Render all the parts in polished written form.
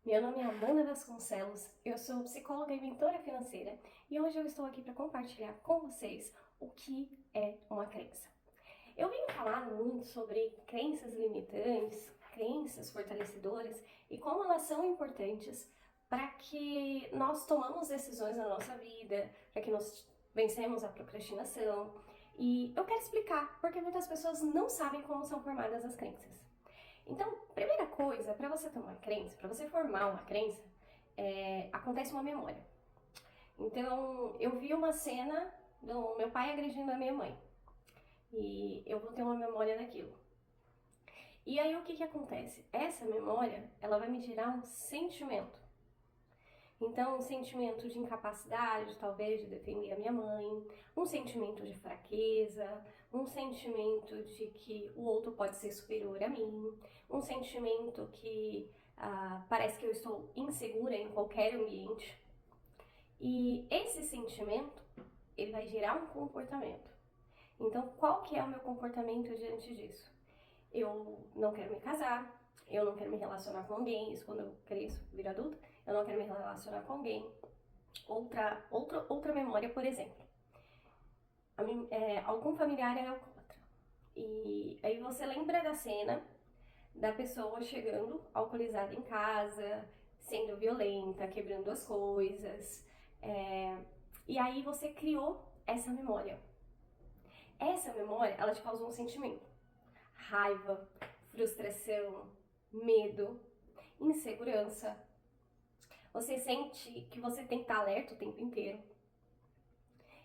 Meu nome é Amanda Vasconcelos, eu sou psicóloga e mentora financeira e hoje eu estou aqui para compartilhar com vocês o que é uma crença. Eu venho falando muito sobre crenças limitantes, crenças fortalecedoras e como elas são importantes para que nós tomamos decisões na nossa vida, para que nós vencemos a procrastinação. E eu quero explicar porque muitas pessoas não sabem como são formadas as crenças. Então, primeira coisa, para você ter uma crença, para você formar uma crença, acontece uma memória. Então, eu vi uma cena do meu pai agredindo a minha mãe. E eu vou ter uma memória daquilo. E aí, o que acontece? Essa memória, ela vai me gerar um sentimento. Então, um sentimento de incapacidade, talvez, de defender a minha mãe, um sentimento de fraqueza, um sentimento de que o outro pode ser superior a mim, um sentimento que parece que eu estou insegura em qualquer ambiente. E esse sentimento, ele vai gerar um comportamento. Então, qual que é o meu comportamento diante disso? Eu não quero me casar, eu não quero me relacionar com alguém, isso quando eu cresço, vir adulta, eu não quero me relacionar com alguém. Outra memória, por exemplo, algum familiar é alcoólatra. E aí você lembra da cena da pessoa chegando alcoolizada em casa, sendo violenta, quebrando as coisas. E aí você criou essa memória. Essa memória, ela te causou um sentimento. Raiva, frustração, medo, insegurança. Você sente que você tem que estar alerta o tempo inteiro.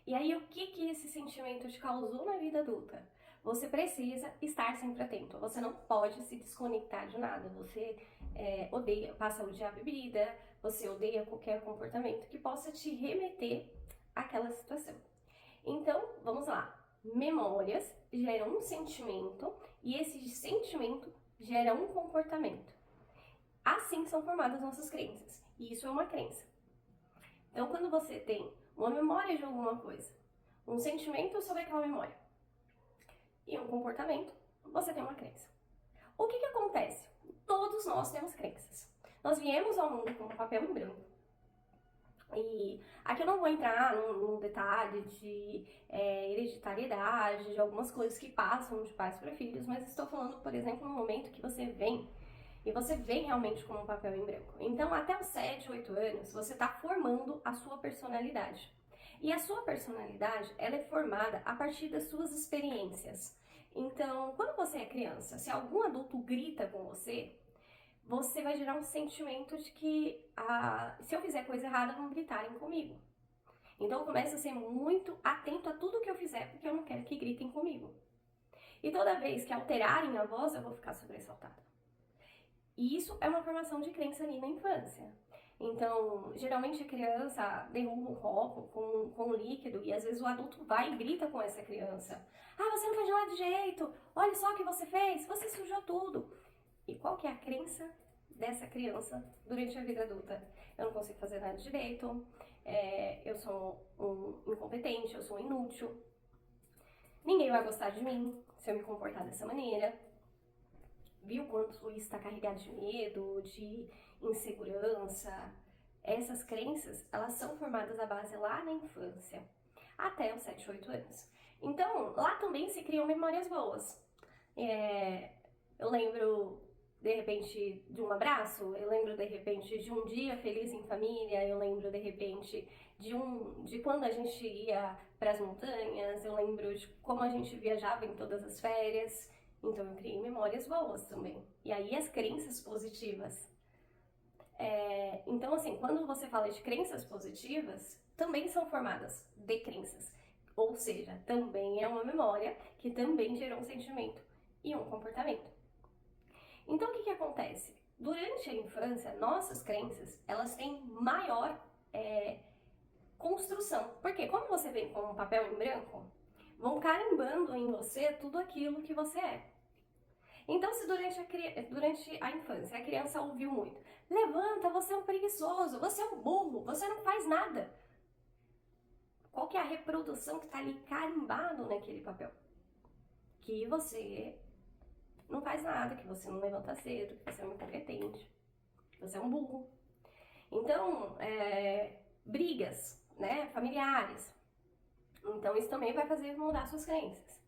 E aí, o que esse sentimento te causou na vida adulta? Você precisa estar sempre atento. Você não pode se desconectar de nada. Você passa a odiar a bebida, você odeia qualquer comportamento que possa te remeter àquela situação. Então, vamos lá. Memórias geram um sentimento e esse sentimento gera um comportamento. Assim são formadas nossas crenças. E isso é uma crença. Então, quando você tem uma memória de alguma coisa, um sentimento sobre aquela memória e um comportamento, você tem uma crença. O que acontece? Todos nós temos crenças. Nós viemos ao mundo com um papel em branco. E aqui eu não vou entrar num detalhe de hereditariedade, de algumas coisas que passam de pais para filhos, mas estou falando, por exemplo, no momento que você vem e você vem realmente com um papel em branco. Então, até os 7, 8 anos, você está formando a sua personalidade. E a sua personalidade, ela é formada a partir das suas experiências. Então, quando você é criança, se algum adulto grita com você, você vai gerar um sentimento de que se eu fizer coisa errada, vão gritarem comigo. Então, começa a ser muito atento a tudo que eu fizer, porque eu não quero que gritem comigo. E toda vez que alterarem a voz, eu vou ficar sobressaltada. E isso é uma formação de crença ali na infância. Então, geralmente a criança derruba um copo com líquido e às vezes o adulto vai e grita com essa criança. Ah, você não fez nada de jeito, olha só o que você fez, você sujou tudo. E qual que é a crença dessa criança durante a vida adulta? Eu não consigo fazer nada direito, eu sou um incompetente, eu sou um inútil. Ninguém vai gostar de mim se eu me comportar dessa maneira. Viu quanto isso está carregado de medo, de insegurança? Essas crenças, elas são formadas à base lá na infância, até os 7, 8 anos. Então, lá também se criam memórias boas. Eu lembro, de repente, de um abraço, eu lembro, de repente, de um dia feliz em família, eu lembro, de repente, de quando a gente ia para as montanhas, eu lembro de como a gente viajava em todas as férias. Então, eu criei memórias boas também. E aí, as crenças positivas. Então, assim, quando você fala de crenças positivas, também são formadas de crenças. Ou seja, também é uma memória que também gerou um sentimento e um comportamento. Então, o que acontece? Durante a infância, nossas crenças, elas têm maior construção. Porque como você vem com um papel em branco, vão carimbando em você tudo aquilo que você é. Então, se durante a infância a criança ouviu muito: levanta, você é um preguiçoso, você é um burro, você não faz nada. Qual que é a reprodução que está ali carimbado naquele papel? Que você não faz nada, que você não levanta cedo, que você é um incompetente, que você é um burro. Então, brigas, né, familiares. Então, isso também vai fazer mudar suas crenças.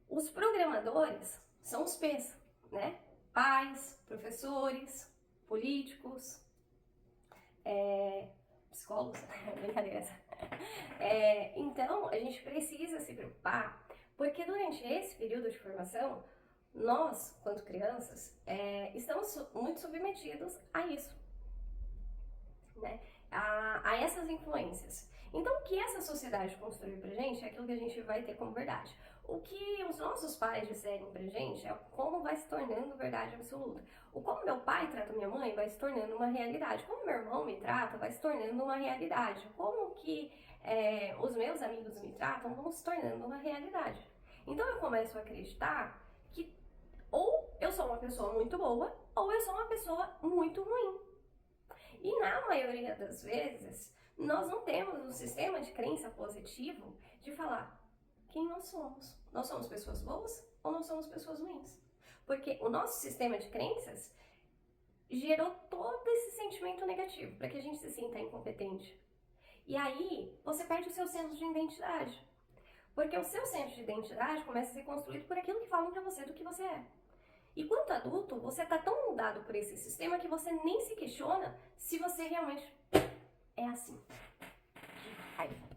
Os programadores são os P's, né? Pais, professores, políticos, psicólogos, brincadeira essa. Então, a gente precisa se preocupar, porque durante esse período de formação, nós, quanto crianças, estamos muito submetidos a isso, né? A essas influências. Então, o que essa sociedade construiu pra gente é aquilo que a gente vai ter como verdade. O que os nossos pais disserem pra gente é como vai se tornando verdade absoluta. O como meu pai trata minha mãe vai se tornando uma realidade. Como meu irmão me trata vai se tornando uma realidade. Como que os meus amigos me tratam vão se tornando uma realidade. Então eu começo a acreditar que ou eu sou uma pessoa muito boa ou eu sou uma pessoa muito ruim. E na maioria das vezes, nós não temos um sistema de crença positivo de falar quem nós somos. Nós somos pessoas boas ou nós somos pessoas ruins? Porque o nosso sistema de crenças gerou todo esse sentimento negativo para que a gente se sinta incompetente. E aí, você perde o seu senso de identidade. Porque o seu senso de identidade começa a ser construído por aquilo que falam pra você do que você é. E quanto adulto, você tá tão mudado por esse sistema que você nem se questiona se você realmente é assim. Que raiva.